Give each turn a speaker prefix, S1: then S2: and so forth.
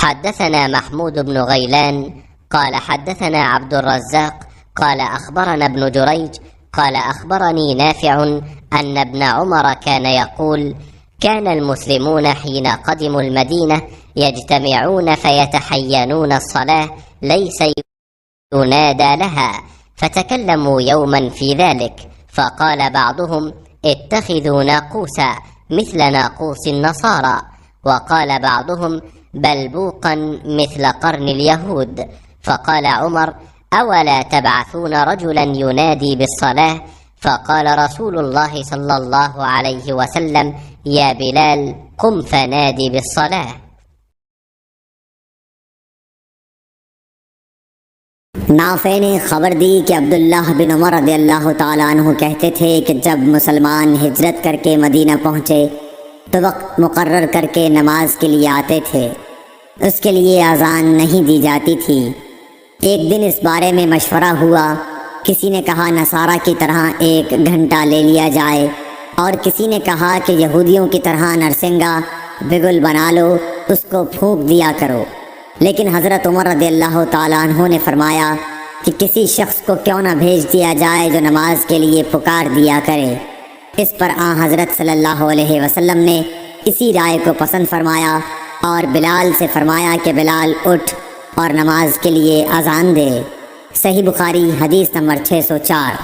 S1: حدثنا محمود بن غيلان قال حدثنا عبد الرزاق قال أخبرنا ابن جريج قال أخبرني نافع أن ابن عمر كان يقول: كان المسلمون حين قدموا المدينة يجتمعون فيتحينون الصلاة ليس ينادى لها، فتكلموا يوما في ذلك، فقال بعضهم: اتخذوا ناقوسا مثل ناقوس النصارى، وقال بعضهم: بلبوقا مثل قرن اليهود. فقال عمر: أولا تبعثون رجلا ينادي بالصلاة؟ فقال رسول الله صلى الله عليه وسلم: يا بلال قم فنادي بالصلاة.
S2: नाफे ने खबर दी कि अब्दुल्लाह बिन उमर रज़ियल्लाहु ताला अन्हु कहते थे कि जब मुसलमान हिजरत करके मदीना पहुँचे तो वक्त मुकर्रर करके नमाज के लिए आते थे, उसके लिए अजान नहीं दी जाती थी। एक दिन इस बारे में मशवरा हुआ। किसी ने कहा नसारा की तरह एक घंटा ले लिया जाए, और किसी ने कहा कि यहूदियों की तरह नरसिंगा बिगुल बना लो, उसको फूंक दिया करो। लेकिन हज़रत उमर रज़ियल्लाहु ताला अन्हु ने फरमाया कि किसी शख्स को क्यों ना भेज दिया जाए जो नमाज के लिए पुकार दिया करे। इस पर हज़रत सल्लल्लाहु अलैहि वसल्लम ने इसी राय को पसंद फरमाया और बिलाल से फरमाया कि बिलाल उठ और नमाज के लिए अजान दे। सही बुखारी हदीस नंबर 604।